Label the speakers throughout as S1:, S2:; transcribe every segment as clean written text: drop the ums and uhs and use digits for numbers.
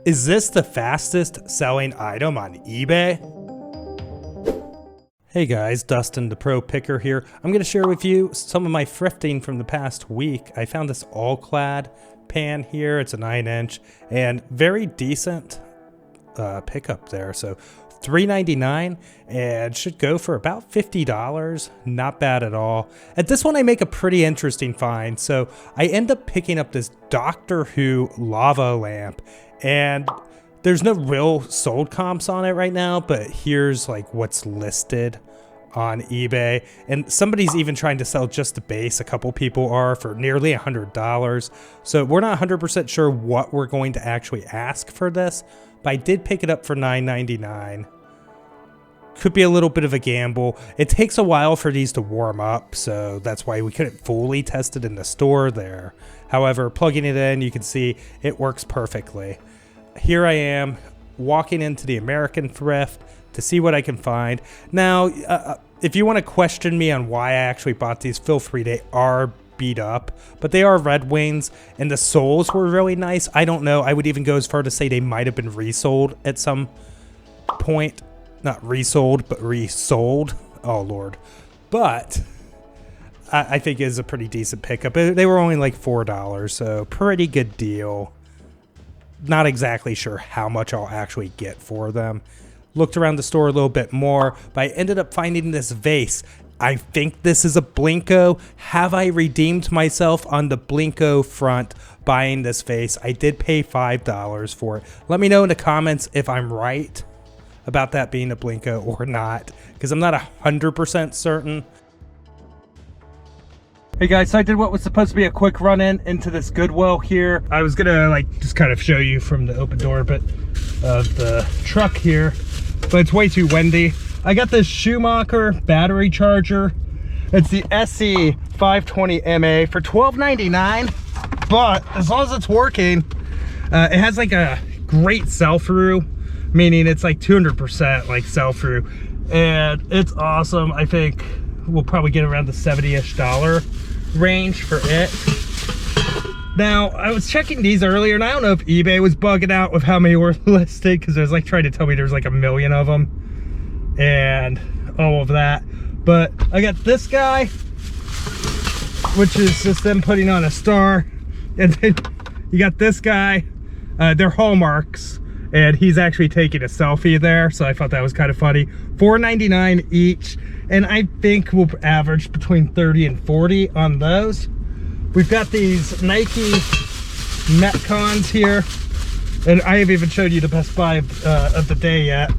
S1: Is this the fastest selling item on eBay? Hey guys, Dustin the Pro Picker here. I'm going to share with you some of my thrifting from the past week. I found this all-clad pan here. It's a 9-inch and very decent pickup there. So $3.99 and should go for about $50. Not bad at all. At this one I make a pretty interesting find. So I end up picking up this Doctor Who lava lamp, and there's no real sold comps on it right now, but here's like what's listed on eBay. And somebody's even trying to sell just the base. A couple people are for nearly $100. So we're not 100% sure what we're going to actually ask for this, but I did pick it up for $9.99. Could be a little bit of a gamble. It takes a while for these to warm up, so that's why we couldn't fully test it in the store there. However, plugging it in, you can see it works perfectly. Here I am walking into the American Thrift to see what I can find. Now, if you want to question me on why I actually bought these, feel free. They are beat up, but they are Red Wings, and the soles were really nice. I don't know. I would even go as far to say they might have been resold at some point. Not resold, but resold. Oh, Lord. But I think it is a pretty decent pickup. They were only like $4, so pretty good deal. Not exactly sure how much I'll actually get for them. Looked around the store a little bit more, but I ended up finding this vase. I think this is a Blinko. Have I redeemed myself on the Blinko front buying this vase? I did pay $5 for it. Let me know in the comments if I'm right about that being a Blinko or not, because I'm not 100% certain. Hey guys, so I did what was supposed to be a quick run-in into this Goodwill here. I was gonna like just kind of show you from the open door but of the truck here, but it's way too windy. I got this Schumacher battery charger. It's the SE 520MA for $12.99, but as long as it's working, it has like a great sell-through, meaning it's like 200% like sell-through, and it's awesome. I think we'll probably get around the $70-ish range for it. Now, I was checking these earlier, and I don't know if eBay was bugging out with how many were listed, because it was like trying to tell me there's like a million of them and all of that. But I got this guy, which is just them putting on a star, and then you got this guy. They're Hallmarks, and he's actually taking a selfie there, so I thought that was kind of funny. $4.99 each, and I think we'll average between 30 and 40 on those. We've got these Nike Metcons here, and I have even showed you the Best Buy of the day yet.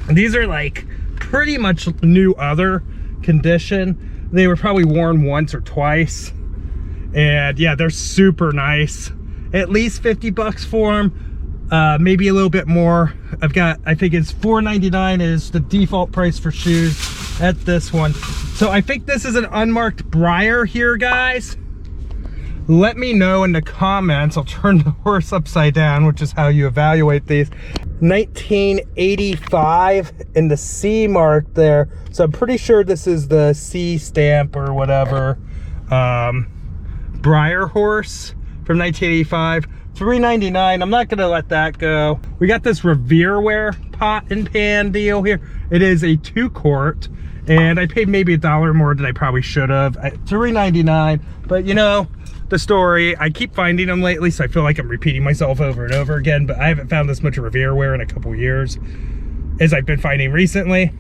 S1: And these are like pretty much new other condition. They were probably worn once or twice, and yeah, they're super nice. At least 50 bucks for them. Maybe a little bit more. I think it's $4.99 is the default price for shoes at this one. So I think this is an unmarked Briar here, guys. Let me know in the comments. I'll turn the horse upside down, which is how you evaluate these. 1985 in the C mark there. So I'm pretty sure this is the C stamp or whatever. Briar horse from 1985. $3.99. I'm not gonna let that go. We got this Revereware pot and pan deal here. It is a 2-quart, and I paid maybe $1 more than I probably should have. $3.99, but you know the story. I keep finding them lately, so I feel like I'm repeating myself over and over again, but I haven't found this much Revereware in a couple years as I've been finding recently.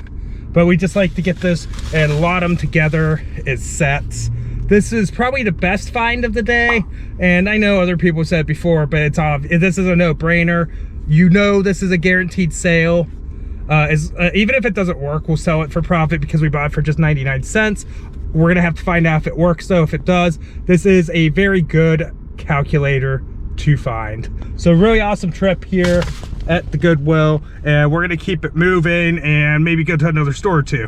S1: But we just like to get this and lot them together as sets. This is probably the best find of the day, and I know other people said it before, but it's obvious. This is a no-brainer. You know this is a guaranteed sale. Even if it doesn't work, we'll sell it for profit because we bought it for just 99 cents. We're gonna have to find out if it works though. If it does, this is a very good calculator to find. So really awesome trip here at the Goodwill, and we're gonna keep it moving and maybe go to another store or two.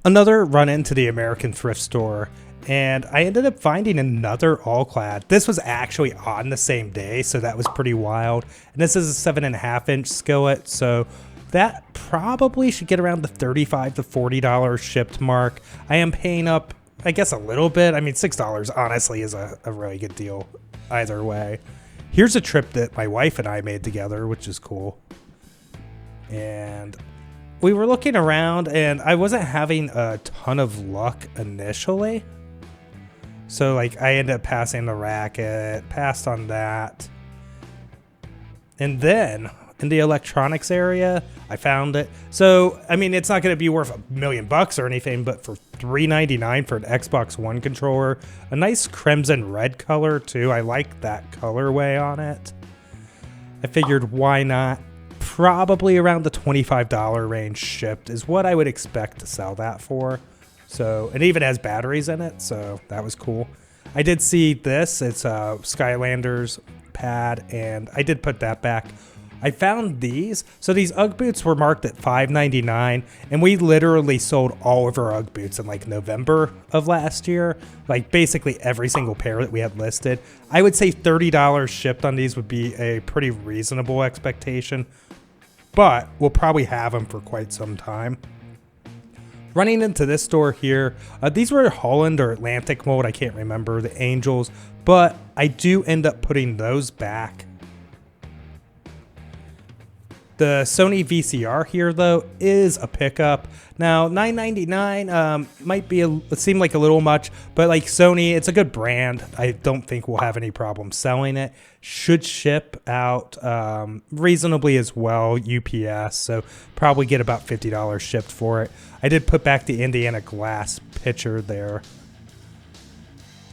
S1: Another run into the American Thrift Store, and I ended up finding another all-clad. This was actually on the same day, so that was pretty wild. And this is a 7.5-inch skillet, so that probably should get around the $35 to $40 shipped mark. I am paying up, I guess, a little bit. I mean, $6 honestly is a really good deal either way. Here's a trip that my wife and I made together, which is cool. And we were looking around, and I wasn't having a ton of luck initially. So, like, I ended up passing the racket, passed on that. And then, in the electronics area, I found it. So, I mean, it's not going to be worth $1 million or anything, but for $399 for an Xbox One controller, a nice crimson red color, too. I like that colorway on it. I figured, why not? Probably around the $25 range shipped is what I would expect to sell that for. So, it even has batteries in it, so that was cool. I did see this. It's a Skylanders pad, and I did put that back. I found these. So these Ugg boots were marked at $5.99, and we literally sold all of our Ugg boots in like November of last year. Like basically every single pair that we had listed. I would say $30 shipped on these would be a pretty reasonable expectation, but we'll probably have them for quite some time. Running into this store here, these were Holland or Atlantic mold, I can't remember, the Angels, but I do end up putting those back. The Sony VCR here, though, is a pickup. Now, $9.99 might be seem like a little much, but like Sony, it's a good brand. I don't think we'll have any problem selling it. Should ship out reasonably as well, UPS, so probably get about $50 shipped for it. I did put back the Indiana Glass pitcher there.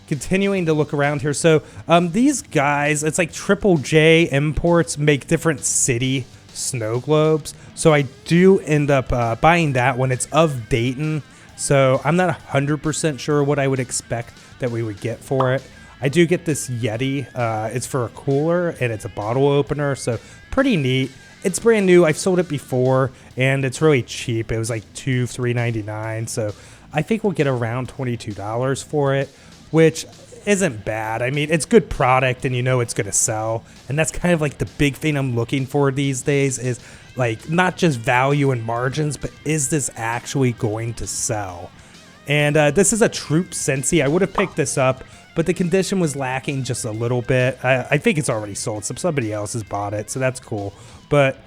S1: Continuing to look around here, so these guys, it's like Triple J Imports, make different city snow globes, so I do end up buying that one. It's of Dayton, so I'm not 100% sure what I would expect that we would get for it. I do get this Yeti. It's for a cooler, and it's a bottle opener, so pretty neat. It's brand new. I've sold it before, and it's really cheap. It was like $3.99, so I think we'll get around $22 for it, which isn't bad. I mean, it's good product, and you know it's going to sell, and that's kind of like the big thing I'm looking for these days is like not just value and margins, but is this actually going to sell? And this is a Troop Sensi. I would have picked this up, but the condition was lacking just a little bit. I think it's already sold. Somebody else has bought it, so that's cool. But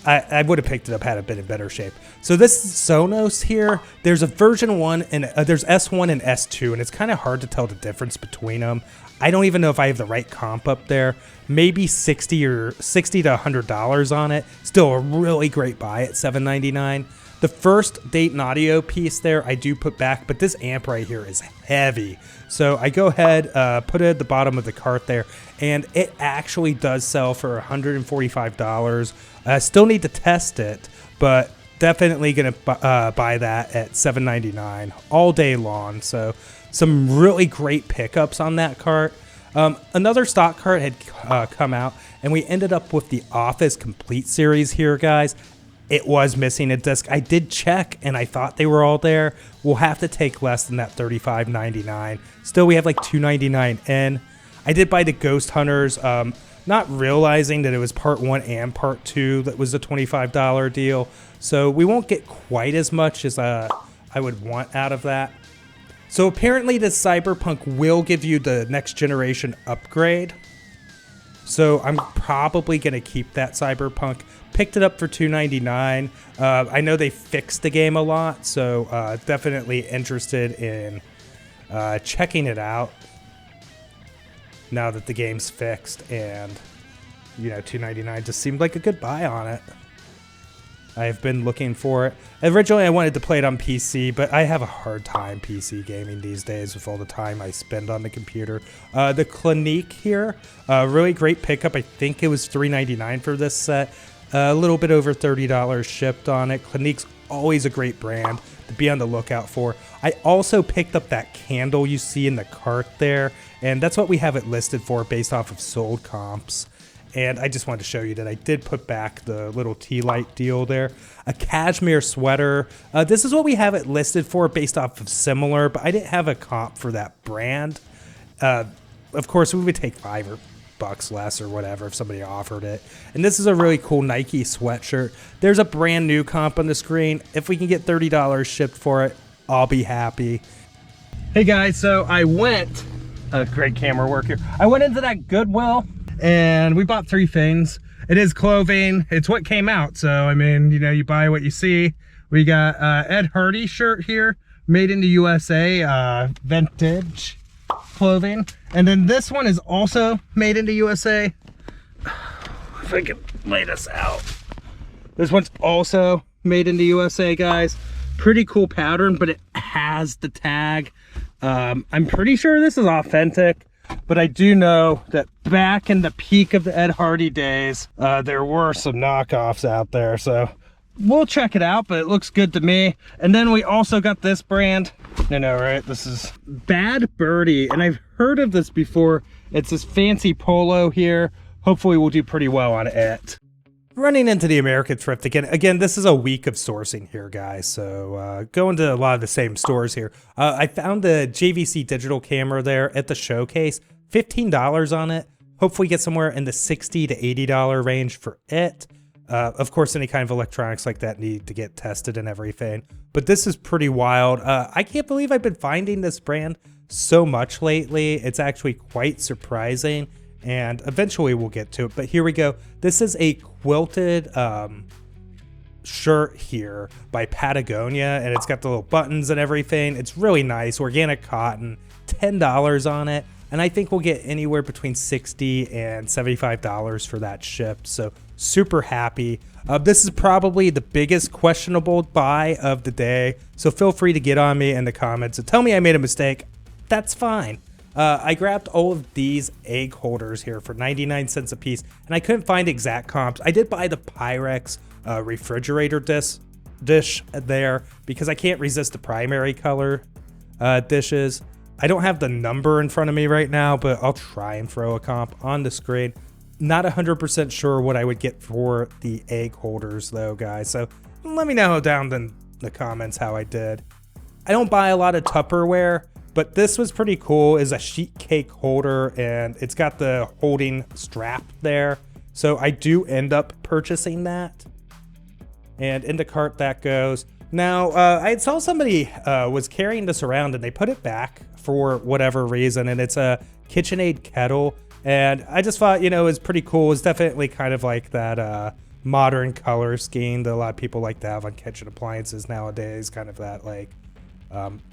S1: I would have picked it up had it been in better shape. So this Sonos here, there's a version 1 and there's S1 and S2, and it's kind of hard to tell the difference between them. I don't even know if I have the right comp up there. Maybe $60 to $100 on it. Still a really great buy at $7.99. The first Dayton Audio piece there I do put back, but this amp right here is heavy. So I go ahead, put it at the bottom of the cart there, and it actually does sell for $145. I still need to test it, but definitely going to buy that at $7.99 all day long. So some really great pickups on that cart. Another stock cart had come out, and we ended up with the Office Complete series here, guys. It was missing a disc. I did check, and I thought they were all there. We'll have to take less than that $35.99. Still, we have like $2.99 in. I did buy the Ghost Hunters, not realizing that it was part 1 and part 2 that was a $25 deal. So we won't get quite as much as I would want out of that. So apparently the Cyberpunk will give you the next generation upgrade. So I'm probably going to keep that Cyberpunk. Picked it up for $2.99. I know they fixed the game a lot, so definitely interested in checking it out now that the game's fixed. And, you know, $2.99 just seemed like a good buy on it. I've been looking for it. Originally, I wanted to play it on PC, but I have a hard time PC gaming these days with all the time I spend on the computer. The Clinique here, really great pickup. I think it was $3.99 for this set. A little bit over $30 shipped on it. Clinique's always a great brand to be on the lookout for. I also picked up that candle you see in the cart there, and that's what we have it listed for based off of sold comps. And I just wanted to show you that I did put back the little tea light deal there. A cashmere sweater. This is what we have it listed for based off of similar, but I didn't have a comp for that brand. Of course, we would take $5 less or whatever if somebody offered it. And this is a really cool Nike sweatshirt. There's a brand new comp on the screen. If we can get $30 shipped for it, I'll be happy. Hey guys, so I went, great camera work here. I went into that Goodwill and we bought 3 things. It is clothing. It's what came out. So, I mean, you know, you buy what you see. We got Ed Hardy shirt here, made in the USA, vintage clothing. And then this one is also made in the USA. If I can lay this out. This one's also made in the USA, guys. Pretty cool pattern, but it has the tag. I'm pretty sure this is authentic. But I do know that back in the peak of the Ed Hardy days, there were some knockoffs out there. So we'll check it out, but it looks good to me. And then we also got this brand. I know, right? This is Bad Birdie. And I've heard of this before. It's this fancy polo here. Hopefully we'll do pretty well on it. Running into the American Thrift again. Again, this is a week of sourcing here, guys. So going to a lot of the same stores here. I found the JVC digital camera there at the showcase. $15 on it. Hopefully get somewhere in the $60 to $80 range for it. Of course, any kind of electronics like that need to get tested and everything. But this is pretty wild. I can't believe I've been finding this brand so much lately. It's actually quite surprising. And eventually we'll get to it, but here we go. This is a quilted shirt here by Patagonia, and it's got the little buttons and everything. It's really nice, organic cotton, $10 on it, and I think we'll get anywhere between $60 and $75 for that shipped, so super happy. This is probably the biggest questionable buy of the day, so feel free to get on me in the comments and tell me I made a mistake. That's fine. I grabbed all of these egg holders here for 99 cents a piece, and I couldn't find exact comps. I did buy the Pyrex refrigerator dish there because I can't resist the primary color dishes. I don't have the number in front of me right now, but I'll try and throw a comp on the screen. Not 100% sure what I would get for the egg holders though, guys. So let me know down in the comments how I did. I don't buy a lot of Tupperware, but this was pretty cool. Is a sheet cake holder, and it's got the holding strap there. So I do end up purchasing that. And in the cart that goes. Now, I saw somebody was carrying this around, and they put it back for whatever reason, and it's a KitchenAid kettle. And I just thought, you know, it was pretty cool. It's definitely kind of like that modern color scheme that a lot of people like to have on kitchen appliances nowadays. Kind of that like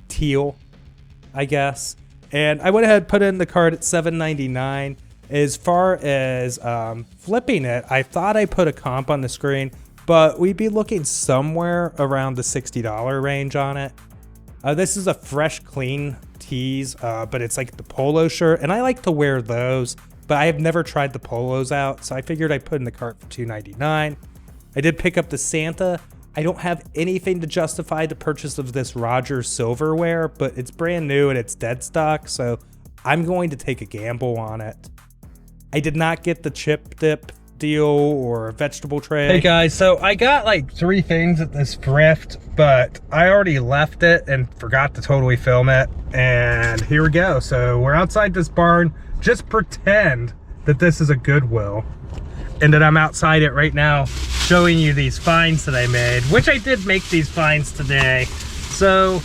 S1: teal, I guess. And I went ahead and put it in the cart at $7.99. As far as flipping it, I thought I put a comp on the screen, but we'd be looking somewhere around the $60 range on it. This is a fresh, clean tees, but it's like the polo shirt, and I like to wear those, but I have never tried the polos out, so I figured I'd put in the cart for $2.99. I did pick up the Santa. I don't have anything to justify the purchase of this Rogers silverware, but it's brand new and it's dead stock, so I'm going to take a gamble on it. I did not get the chip dip deal or vegetable tray. Hey guys, so I got like 3 things at this thrift, but I already left it and forgot to totally film it. And here we go. So we're outside this barn. Just pretend that this is a Goodwill and that I'm outside it right now showing you these finds that I made, which I did make these finds today. So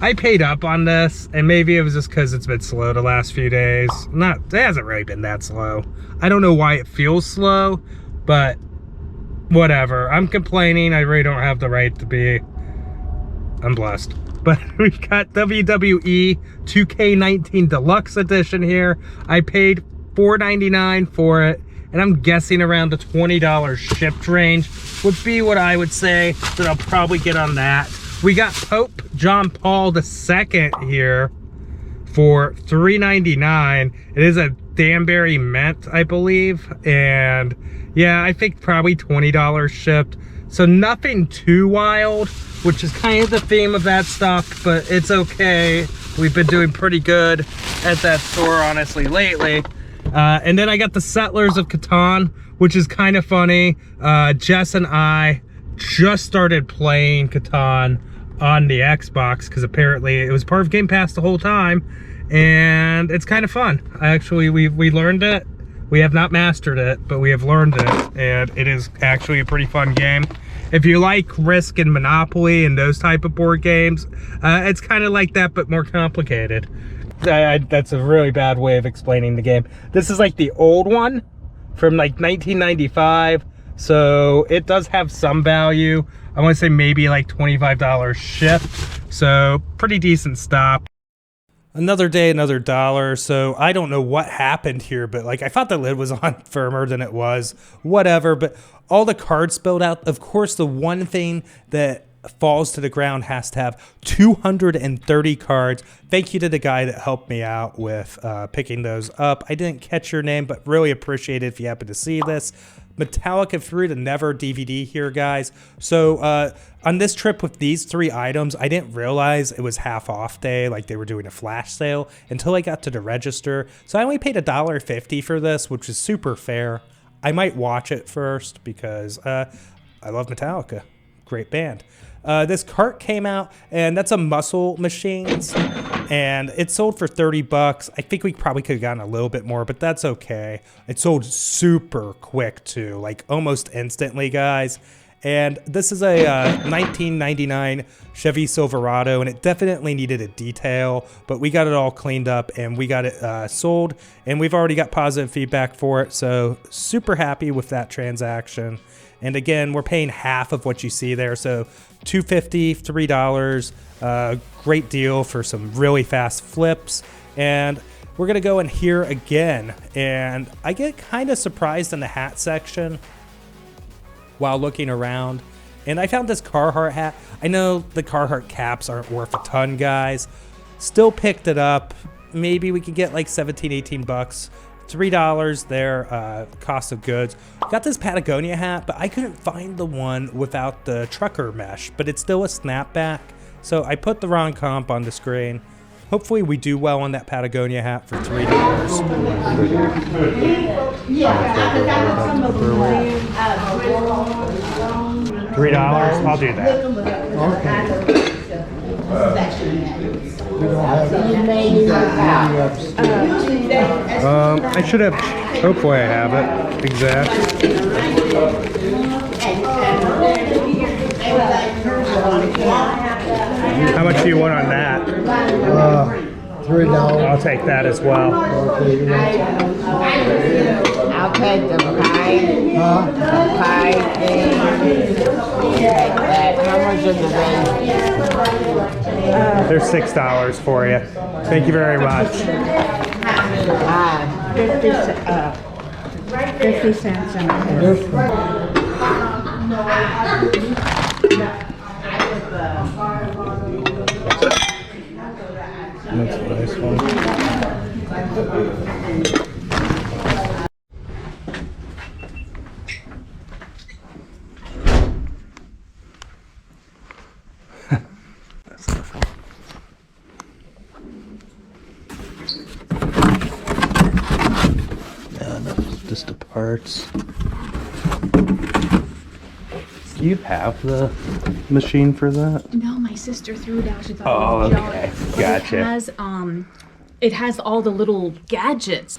S1: I paid up on this, and maybe it was just because it's been slow the last few days. It hasn't really been that slow. I don't know why it feels slow, but whatever. I'm complaining. I really don't have the right to be. I'm blessed. But we've got WWE 2K19 Deluxe Edition here. I paid $4.99 for it, and I'm guessing around the $20 shipped range would be what I would say that I'll probably get on that. We got Pope John Paul II here for $3.99. It is a Danbury mint, I believe. And yeah, I think probably $20 shipped. So nothing too wild, which is kind of the theme of that stuff, but it's okay. We've been doing pretty good at that store, honestly, lately. And then I got the Settlers of Catan, which is kind of funny. Jess and I just started playing Catan on the Xbox because apparently it was part of Game Pass the whole time, and it's kind of fun. We learned it. We have not mastered it, but we have learned it, and it is actually a pretty fun game. If you like Risk and Monopoly and those type of board games, it's kind of like that but more complicated. That's a really bad way of explaining the game. This is like the old one from like 1995. So it does have some value. I want to say maybe like $25 shipped. So pretty decent stop. Another day, another dollar. So I don't know what happened here, but like I thought the lid was on firmer than it was. Whatever, but all the cards spilled out. Of course, the one thing that falls to the ground has to have 230 cards. Thank you to the guy that helped me out with picking those up. I didn't catch your name, but really appreciate it if you happen to see this. Metallica through the Never DVD here, guys. So on this trip with these 3 items, I didn't realize it was half off day, like they were doing a flash sale, until I got to the register. So I only paid $1.50 for this, which is super fair. I might watch it first because I love Metallica. Great band. This cart came out, and that's a Muscle Machines, and it sold for 30 bucks. I think we probably could have gotten a little bit more, but that's okay. It sold super quick too, like almost instantly, guys. And this is a 1999 Chevy Silverado, and it definitely needed a detail, but we got it all cleaned up and we got it sold, and we've already got positive feedback for it. So super happy with that transaction. And again, we're paying half of what you see there. So $2.50, $3, great deal for some really fast flips. And we're gonna go in here again. And I get kind of surprised in the hat section while looking around. And I found this Carhartt hat. I know the Carhartt caps aren't worth a ton, guys. Still picked it up. Maybe we could get like 17, 18 bucks. $3 there, cost of goods. Got this Patagonia hat, but I couldn't find the one without the trucker mesh, but it's still a snapback. So I put the wrong comp on the screen. Hopefully we do well on that Patagonia hat for $3. $3? I'll do that. I should have, hopefully I have it, exact. How much do you want on that? $3. I'll take that as well.
S2: I'll take the pie thing. How much is the bag?
S1: There's $6 for you. Thank you very much.
S2: 50 cents and a
S1: That's a nice one. That's the fun. Yeah, that's just the parts. Do you have the machine for that?
S3: No, my sister threw it out. She thought
S1: Oh,
S3: it was
S1: okay.
S3: junk.
S1: Gotcha.
S3: It has all the little gadgets.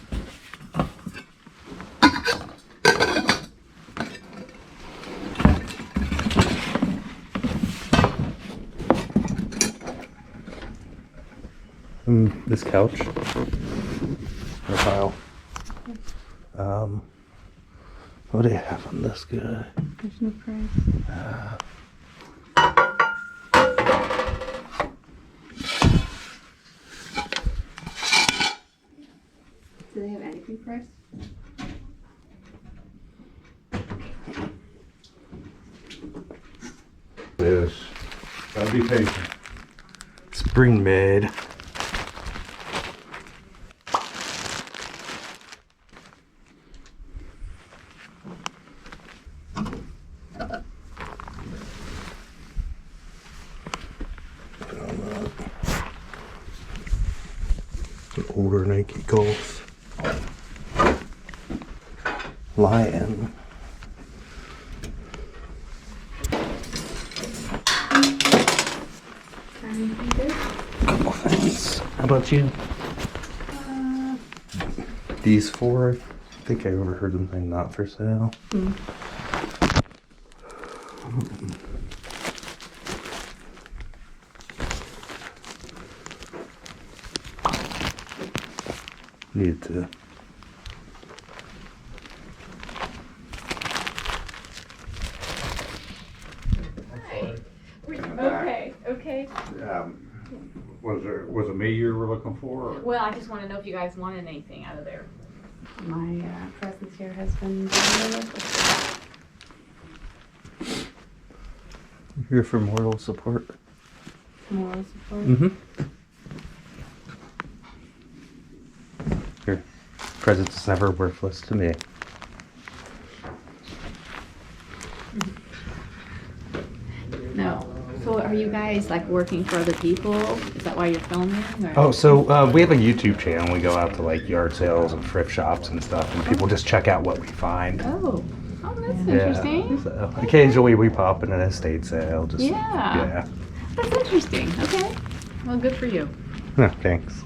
S1: This couch. Or pile. What do you have on this guy?
S3: There's no price.
S4: Do they have anything price?
S5: Yes. Gotta be patient.
S1: Spring made. An older Nike Golf. Lion. Couple things. How about you? These four. I think I overheard them saying not for sale. Need to.
S3: Okay.
S5: Was it me you were looking for? Or?
S3: Well, I just want to know if you guys wanted anything out of there.
S4: My presence here has been very
S1: Here for moral support.
S4: moral support.
S1: Mm-hmm. Your presence is never worthless to me.
S4: No. So are you guys like working for other people? Is that why you're filming? Or?
S1: Oh, so we have a YouTube channel. We go out to like yard sales and thrift shops and stuff, and people just check out what we find.
S4: Oh, that's interesting.
S1: So occasionally we pop in an estate sale. Just,
S4: Yeah. That's interesting. Okay. Well, good for you.
S1: No, thanks.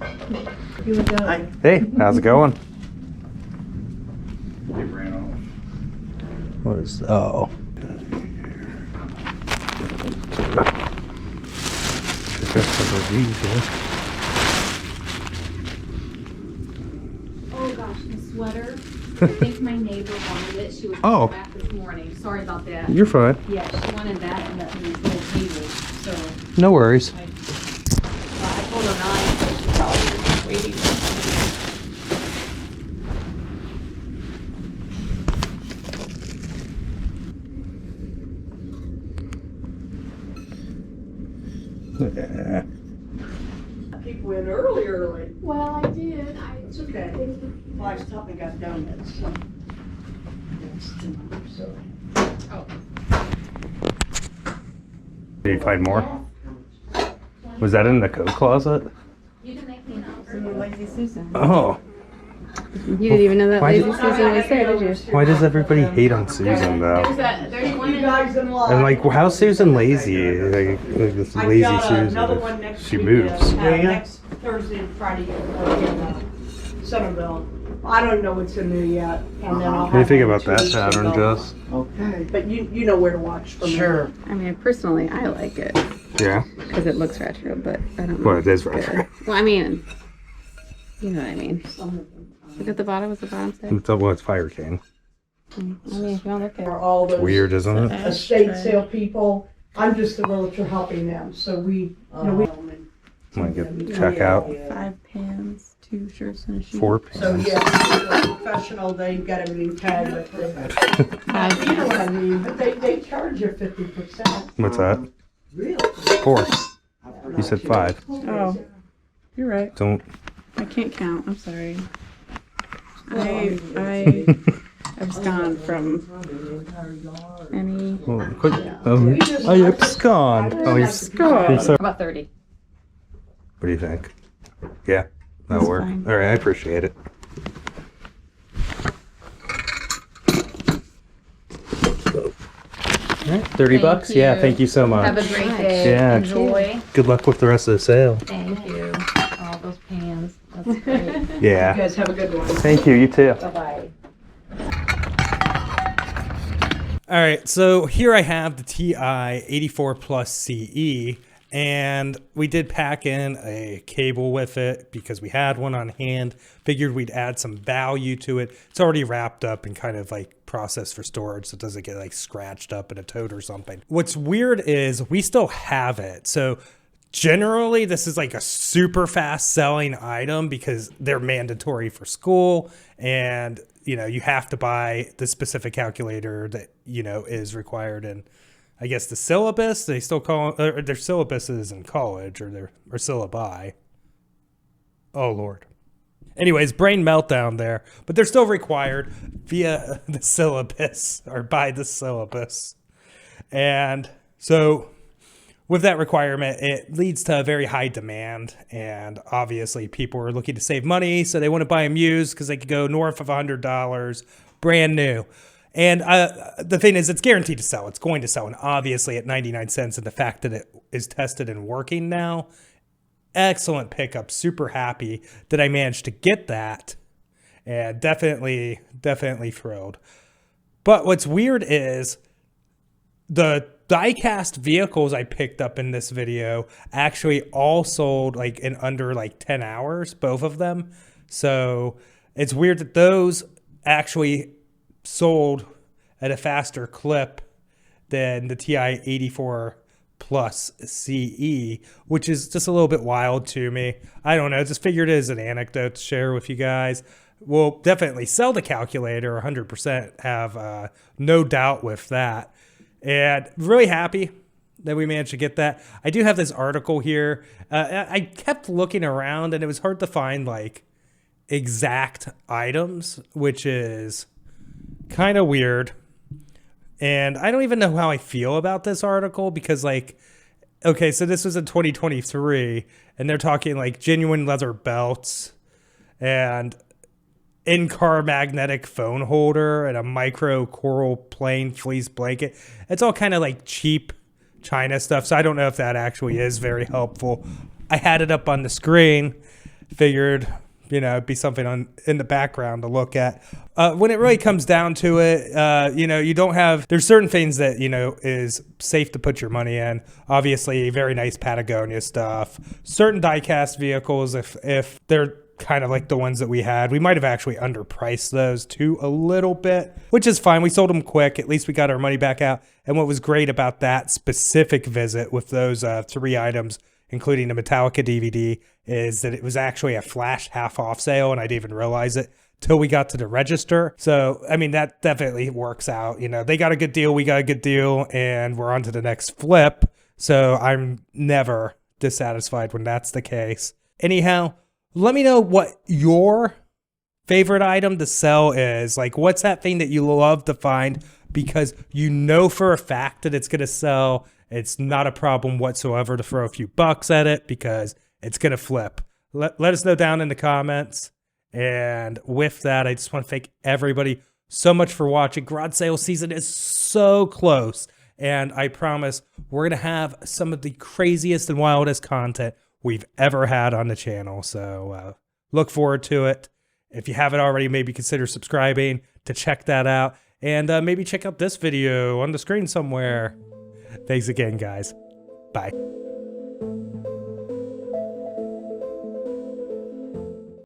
S4: You would go.
S1: Hey, how's it going?
S5: They ran off.
S1: What is? Oh.
S3: Oh gosh, the sweater. I think my neighbor wanted it. She was
S1: Oh.
S3: back this morning. Sorry about that.
S1: You're fine.
S3: Yeah, she wanted that and these little cables. So
S1: No worries.
S3: I told her not, but she probably was waiting for
S1: Yeah.
S6: People in early.
S3: Well, I did.
S6: It's okay. Well, I stopped and got donuts. So.
S3: Oh.
S1: Did you find more? Was that in the coat closet?
S3: You didn't make me an offer.
S4: Lazy Susan.
S1: Oh.
S4: You didn't even know that
S1: Why
S4: Lazy
S1: did-
S4: Susan was there, did you?
S1: Why does everybody hate on Susan though?
S3: There's one
S6: You
S3: in
S6: guys in line.
S1: And like, how's Susan lazy? Like this
S6: I've
S1: lazy
S6: got another one
S1: Susan.
S6: next
S1: She
S6: week,
S1: moves.
S6: next Thursday and Friday in Centerville. I don't know what's in there yet. And then I'll
S1: What do you
S6: have
S1: think
S6: one
S1: about that
S6: 2 weeks
S1: pattern,
S6: ago.
S1: Jess?
S6: Okay, but you know where to watch for me.
S5: Sure.
S4: I mean, personally, I like it
S1: Yeah.
S4: because it looks retro, but I don't know.
S1: Well, it is
S4: if it's
S1: retro.
S4: good. Well, I mean, you know what I mean. Look at the bottom. What's the bottom say?
S1: Well, it's Fire King.
S4: I mean, if you want to look at
S6: For all those
S1: Weird, isn't it?
S6: estate sale people, I'm just the realtor helping them. So we,
S1: Might get check out
S4: 5 pans, 2 shirts, and a shoe.
S1: 4
S6: So
S1: pins.
S6: yeah, they're professional, they've got everything tagged with it.
S4: 5
S6: You know what
S4: pans.
S6: I mean, but they charge you 50%.
S1: What's that?
S6: Really?
S1: 4. You said 5.
S4: Oh, you're right.
S1: Don't.
S4: I can't count. I'm sorry. I've gone from any.
S1: Oh, quick. I abscond. Oh, you're so.
S4: About 30.
S1: What do you think? Yeah, that'll
S4: That's
S1: work.
S4: fine.
S1: All right, I appreciate it. All right, 30 bucks. Yeah,
S3: you.
S1: thank you so much.
S3: Have a great day.
S1: Yeah.
S3: Enjoy.
S1: Good luck with the rest of the sale.
S3: Thank you. All those pans. That's great.
S6: You
S1: Yeah.
S6: guys have a good one.
S1: Thank you. You too.
S6: Bye-bye.
S1: All right, so here I have the TI 84 Plus CE, and we did pack in a cable with it because we had one on hand. Figured we'd add some value to it. It's already wrapped up and kind of like processed for storage, so it doesn't get like scratched up in a tote or something. What's weird is we still have it. So generally, this is like a super fast selling item because they're mandatory for school, and you know, you have to buy the specific calculator that, you know, is required in, I guess, the syllabus. They still call their syllabuses in college, or their syllabi. Oh, Lord. Anyways, brain meltdown there, but they're still required via the syllabus or by the syllabus. And so with that requirement, it leads to a very high demand, and obviously people are looking to save money, so they want to buy them used because they could go north of $100, brand new. And the thing is, it's guaranteed to sell. It's going to sell, and obviously at 99 cents, and the fact that it is tested and working now, excellent pickup. Super happy that I managed to get that, and definitely thrilled. But what's weird is the die-cast vehicles I picked up in this video actually all sold like in under like 10 hours, both of them. So it's weird that those actually sold at a faster clip than the TI 84 Plus CE, which is just a little bit wild to me. I don't know, just figured it as an anecdote to share with you guys. We'll definitely sell the calculator 100%, have no doubt with that. And really happy that we managed to get that. I do have this article here. I kept looking around and it was hard to find like exact items, which is kind of weird. And I don't even know how I feel about this article because like, okay, so this was in 2023 and they're talking like genuine leather belts and in-car magnetic phone holder and a micro coral plain fleece blanket. It's all kind of like cheap China stuff. So I don't know if that actually is very helpful. I had it up on the screen, figured, you know, it'd be something in the background to look at. When it really comes down to it, you know, you don't have, there's certain things that, you know, is safe to put your money in. Obviously, very nice Patagonia stuff. Certain die-cast vehicles, if they're kind of like the ones that we had, we might have actually underpriced those too a little bit, which is fine. We sold them quick. At least we got our money back out. And what was great about that specific visit with those 3 items, including the Metallica DVD, is that it was actually a flash half off sale, and I didn't even realize it till we got to the register. So, I mean, that definitely works out. You know, they got a good deal, we got a good deal, and we're on to the next flip. So I'm never dissatisfied when that's the case. Anyhow, let me know what your favorite item to sell is. Like, what's that thing that you love to find because you know for a fact that it's going to sell? It's not a problem whatsoever to throw a few bucks at it because it's going to flip. Let us know down in the comments. And with that, I just want to thank everybody so much for watching. Garage sale season is so close. And I promise we're going to have some of the craziest and wildest content we've ever had on the channel. So look forward to it. If you haven't already, maybe consider subscribing to check that out. And maybe check out this video on the screen somewhere. Thanks again, guys. Bye.